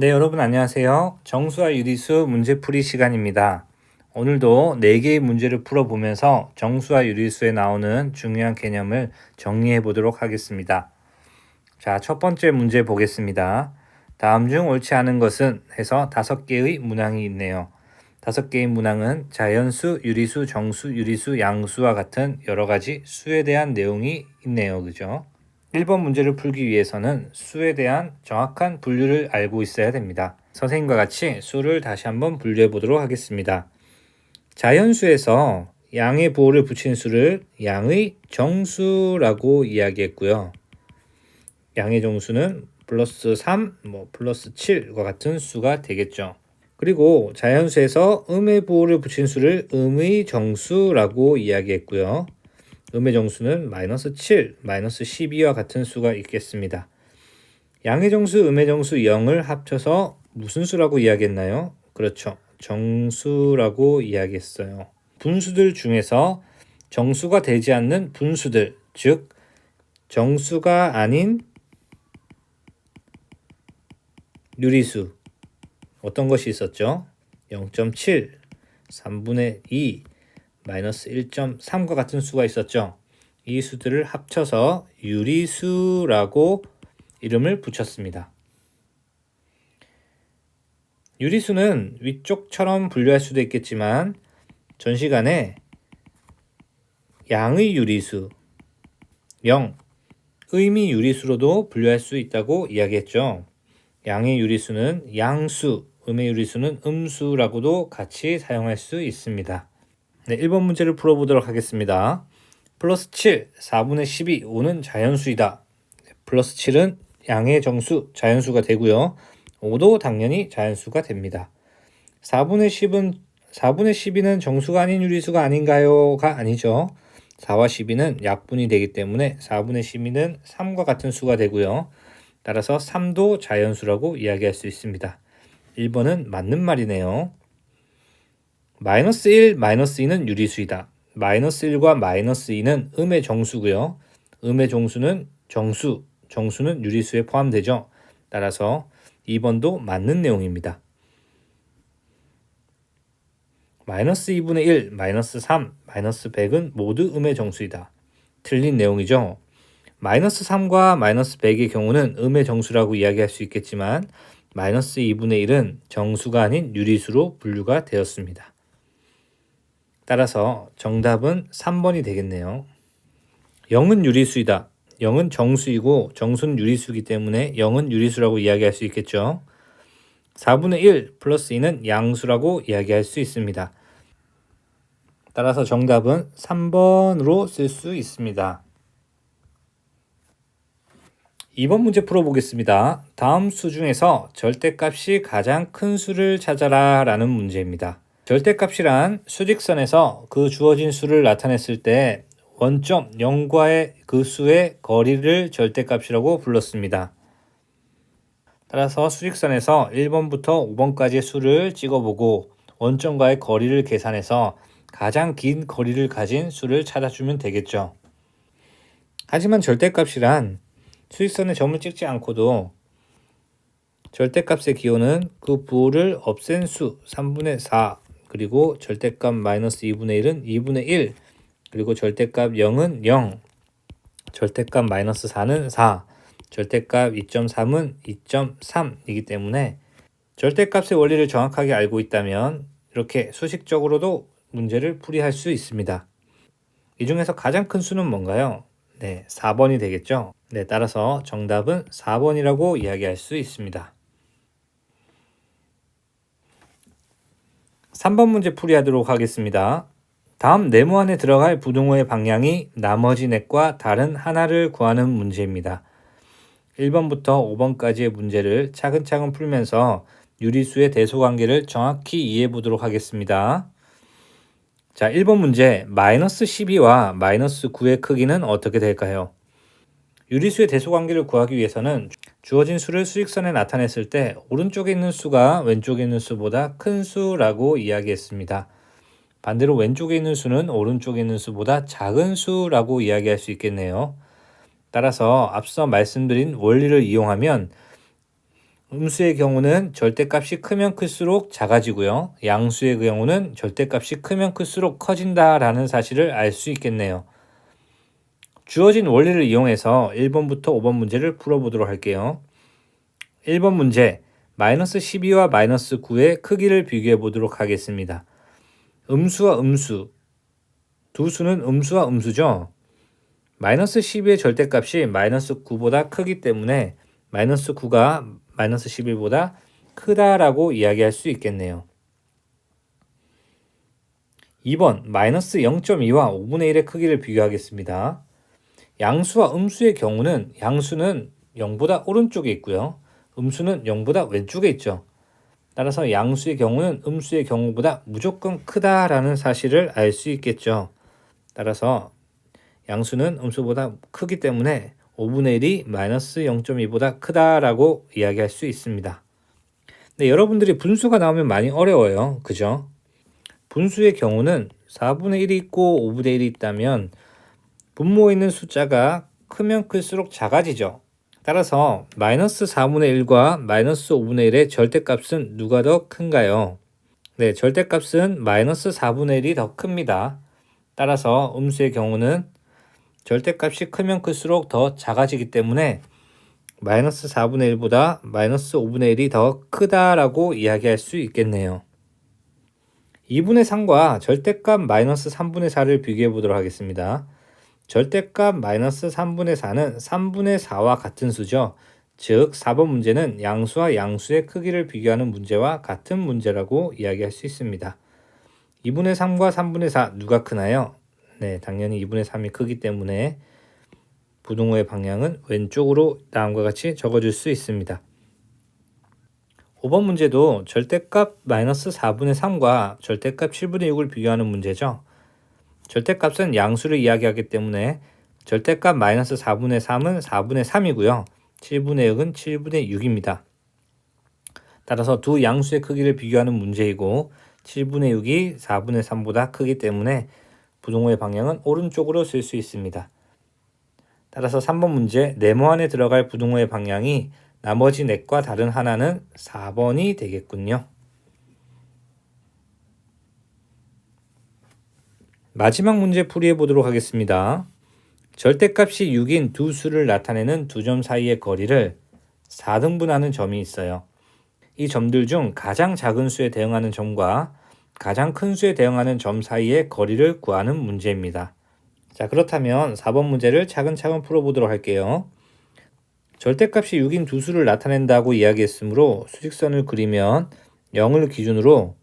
네, 여러분 안녕하세요. 정수와 유리수 문제풀이 시간입니다. 오늘도 4개의 문제를 풀어보면서 정수와 유리수에 나오는 중요한 개념을 정리해 보도록 하겠습니다. 자, 첫 번째 문제 보겠습니다. 다음 중 옳지 않은 것은 해서 5개의 문항이 있네요. 5개의 문항은 자연수, 유리수, 정수, 유리수, 양수와 같은 여러 가지 수에 대한 내용이 있네요. 그죠? 1번 문제를 풀기 위해서는 수에 대한 정확한 분류를 알고 있어야 됩니다. 선생님과 같이 수를 다시 한번 분류해 보도록 하겠습니다. 자연수에서 양의 보호를 붙인 수를 양의 정수라고 이야기했고요. 양의 정수는 플러스 3, 플러스 7과 같은 수가 되겠죠. 그리고 자연수에서 음의 보호를 붙인 수를 음의 정수라고 이야기했고요. 음의 정수는 마이너스 7, 마이너스 12와 같은 수가 있겠습니다. 양의 정수, 음의 정수 0을 합쳐서 무슨 수라고 이야기했나요? 그렇죠. 정수라고 이야기했어요. 분수들 중에서 정수가 되지 않는 분수들, 즉 정수가 아닌 유리수 어떤 것이 있었죠? 0.7, 3분의 2, 마이너스 1.3과 같은 수가 있었죠. 이 수들을 합쳐서 유리수라고 이름을 붙였습니다. 유리수는 위쪽처럼 분류할 수도 있겠지만 전 시간에 양의 유리수, 0, 의미 유리수로도 분류할 수 있다고 이야기했죠. 양의 유리수는 양수, 음의 유리수는 음수라고도 같이 사용할 수 있습니다. 네, 1번 문제를 풀어보도록 하겠습니다. 플러스 7, 4분의 12, 5는 자연수이다. 플러스 7은 양의 정수, 자연수가 되고요. 5도 당연히 자연수가 됩니다. 4분의 12는 정수가 아닌 유리수가 아닌가요?가 아니죠. 4와 12는 약분이 되기 때문에 4분의 12는 3과 같은 수가 되고요. 따라서 3도 자연수라고 이야기할 수 있습니다. 1번은 맞는 말이네요. 마이너스 1, 마이너스 2는 유리수이다. 마이너스 1과 마이너스 2는 음의 정수고요. 음의 정수는 정수, 정수는 유리수에 포함되죠. 따라서 2번도 맞는 내용입니다. 마이너스 2분의 1, 마이너스 3, 마이너스 100은 모두 음의 정수이다. 틀린 내용이죠. 마이너스 3과 마이너스 100의 경우는 음의 정수라고 이야기할 수 있겠지만 마이너스 2분의 1은 정수가 아닌 유리수로 분류가 되었습니다. 따라서 정답은 3번이 되겠네요. 0은 유리수이다. 0은 정수이고 정수는 유리수이기 때문에 0은 유리수라고 이야기할 수 있겠죠. 4분의 1 플러스 2는 양수라고 이야기할 수 있습니다. 따라서 정답은 3번으로 쓸 수 있습니다. 2번 문제 풀어보겠습니다. 다음 수 중에서 절대값이 가장 큰 수를 찾아라 라는 문제입니다. 절대값이란 수직선에서 그 주어진 수를 나타냈을 때 원점 0과의 그 수의 거리를 절대값이라고 불렀습니다. 따라서 수직선에서 1번부터 5번까지의 수를 찍어보고 원점과의 거리를 계산해서 가장 긴 거리를 가진 수를 찾아주면 되겠죠. 하지만 절대값이란 수직선에 점을 찍지 않고도 절대값의 기호는 그 부호를 없앤 수 3분의 4 그리고 절대값 마이너스 2분의 1은 2분의 1 그리고 절대값 0은 0 절대값 마이너스 4는 4 절대값 2.3은 2.3이기 때문에 절대값의 원리를 정확하게 알고 있다면 이렇게 수식적으로도 문제를 풀이할 수 있습니다. 이 중에서 가장 큰 수는 뭔가요? 네, 4번이 되겠죠. 네, 따라서 정답은 4번이라고 이야기할 수 있습니다. 3번 문제 풀이하도록 하겠습니다. 다음 네모 안에 들어갈 부등호의 방향이 나머지 넷과 다른 하나를 구하는 문제입니다. 1번부터 5번까지의 문제를 차근차근 풀면서 유리수의 대소관계를 정확히 이해해 보도록 하겠습니다. 자, 1번 문제 마이너스 12와 마이너스 9의 크기는 어떻게 될까요? 유리수의 대소관계를 구하기 위해서는 주어진 수를 수직선에 나타냈을 때 오른쪽에 있는 수가 왼쪽에 있는 수보다 큰 수라고 이야기했습니다. 반대로 왼쪽에 있는 수는 오른쪽에 있는 수보다 작은 수라고 이야기할 수 있겠네요. 따라서 앞서 말씀드린 원리를 이용하면 음수의 경우는 절대값이 크면 클수록 작아지고요. 양수의 경우는 절대값이 크면 클수록 커진다라는 사실을 알 수 있겠네요. 주어진 원리를 이용해서 1번부터 5번 문제를 풀어보도록 할게요. 1번 문제, 마이너스 12와 마이너스 9의 크기를 비교해 보도록 하겠습니다. 음수와 음수, 두 수는 음수와 음수죠. 마이너스 12의 절대값이 마이너스 9보다 크기 때문에 마이너스 9가 마이너스 11보다 크다라고 이야기할 수 있겠네요. 2번, 마이너스 0.2와 5분의 1의 크기를 비교하겠습니다. 양수와 음수의 경우는 양수는 0보다 오른쪽에 있고요. 음수는 0보다 왼쪽에 있죠. 따라서 양수의 경우는 음수의 경우보다 무조건 크다라는 사실을 알 수 있겠죠. 따라서 양수는 음수보다 크기 때문에 5분의 1이 마이너스 0.2보다 크다라고 이야기할 수 있습니다. 네, 여러분들이 분수가 나오면 많이 어려워요. 그죠? 분수의 경우는 4분의 1이 있고 5분의 1이 있다면 분모에 있는 숫자가 크면 클수록 작아지죠. 따라서 마이너스 4분의 1과 마이너스 5분의 1의 절대값은 누가 더 큰가요? 네, 절대값은 마이너스 4분의 1이 더 큽니다. 따라서 음수의 경우는 절대값이 크면 클수록 더 작아지기 때문에 마이너스 4분의 1보다 마이너스 5분의 1이 더 크다라고 이야기할 수 있겠네요. 2분의 3과 절대값 마이너스 3분의 4를 비교해 보도록 하겠습니다. 절대값 마이너스 3분의 4는 3분의 4와 같은 수죠. 즉 4번 문제는 양수와 양수의 크기를 비교하는 문제와 같은 문제라고 이야기할 수 있습니다. 2분의 3과 3분의 4 누가 크나요? 네, 당연히 2분의 3이 크기 때문에 부등호의 방향은 왼쪽으로 다음과 같이 적어줄 수 있습니다. 5번 문제도 절대값 마이너스 4분의 3과 절대값 7분의 6을 비교하는 문제죠. 절대값은 양수를 이야기하기 때문에 절대값 마이너스 4분의 3은 4분의 3이고요. 7분의 6은 7분의 6입니다. 따라서 두 양수의 크기를 비교하는 문제이고 7분의 6이 4분의 3보다 크기 때문에 부등호의 방향은 오른쪽으로 쓸 수 있습니다. 따라서 3번 문제, 네모 안에 들어갈 부등호의 방향이 나머지 넷과 다른 하나는 4번이 되겠군요. 마지막 문제 풀이해 보도록 하겠습니다. 절대값이 6인 두 수를 나타내는 두 점 사이의 거리를 4등분하는 점이 있어요. 이 점들 중 가장 작은 수에 대응하는 점과 가장 큰 수에 대응하는 점 사이의 거리를 구하는 문제입니다. 자, 그렇다면 4번 문제를 차근차근 풀어보도록 할게요. 절대값이 6인 두 수를 나타낸다고 이야기했으므로 수직선을 그리면 0을 기준으로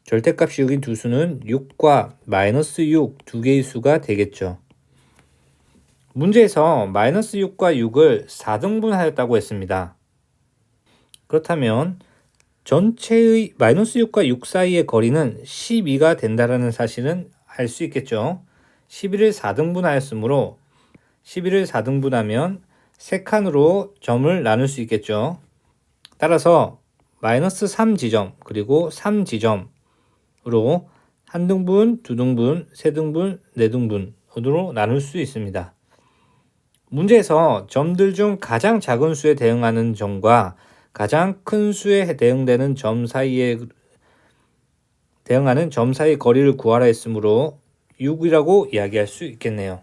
절대값이 6인 두 수는 6과 마이너스 6 두 개의 수가 되겠죠. 문제에서 마이너스 6과 6을 4등분하였다고 했습니다. 그렇다면 전체의 마이너스 6과 6 사이의 거리는 12가 된다는 사실은 알 수 있겠죠. 11을 4등분하였으므로 11을 4등분하면 3칸으로 점을 나눌 수 있겠죠. 따라서 마이너스 3지점 그리고 3지점으로 1등분, 2등분, 3등분, 4등분으로 나눌 수 있습니다. 문제에서 점들 중 가장 작은 수에 대응하는 점과 가장 큰 수에 대응되는 점 사이에 대응하는 점 사이의 거리를 구하라 했으므로 6이라고 이야기할 수 있겠네요.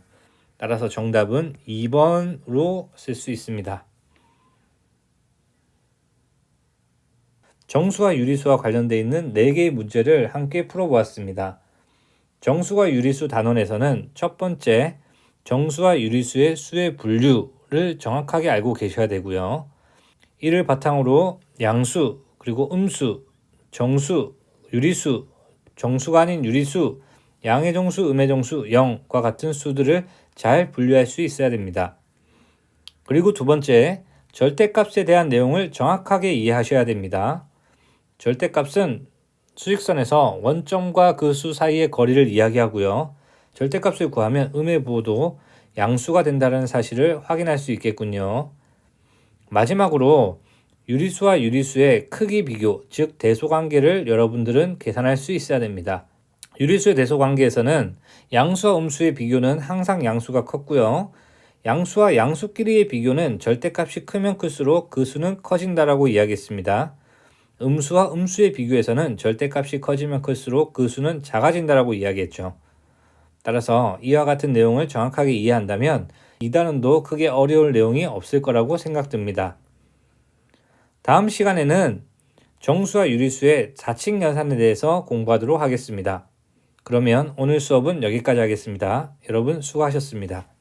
따라서 정답은 2번으로 쓸 수 있습니다. 정수와 유리수와 관련되어 있는 4개의 문제를 함께 풀어보았습니다. 정수와 유리수 단원에서는 첫 번째, 정수와 유리수의 수의 분류를 정확하게 알고 계셔야 되고요. 이를 바탕으로 양수, 그리고 음수, 정수, 유리수, 정수가 아닌 유리수, 양의 정수, 음의 정수, 0과 같은 수들을 잘 분류할 수 있어야 됩니다. 그리고 두 번째, 절대값에 대한 내용을 정확하게 이해하셔야 됩니다. 절대값은 수직선에서 원점과 그 수 사이의 거리를 이야기하고요. 절대값을 구하면 음의 부호도 양수가 된다는 사실을 확인할 수 있겠군요. 마지막으로 유리수와 유리수의 크기 비교, 즉 대소관계를 여러분들은 계산할 수 있어야 됩니다. 유리수의 대소관계에서는 양수와 음수의 비교는 항상 양수가 컸고요. 양수와 양수끼리의 비교는 절대값이 크면 클수록 그 수는 커진다라고 이야기했습니다. 음수와 음수의 비교에서는 절대값이 커지면 클수록 그 수는 작아진다라고 이야기했죠. 따라서 이와 같은 내용을 정확하게 이해한다면 이 단원도 크게 어려울 내용이 없을 거라고 생각됩니다. 다음 시간에는 정수와 유리수의 자칙 연산에 대해서 공부하도록 하겠습니다. 그러면 오늘 수업은 여기까지 하겠습니다. 여러분 수고하셨습니다.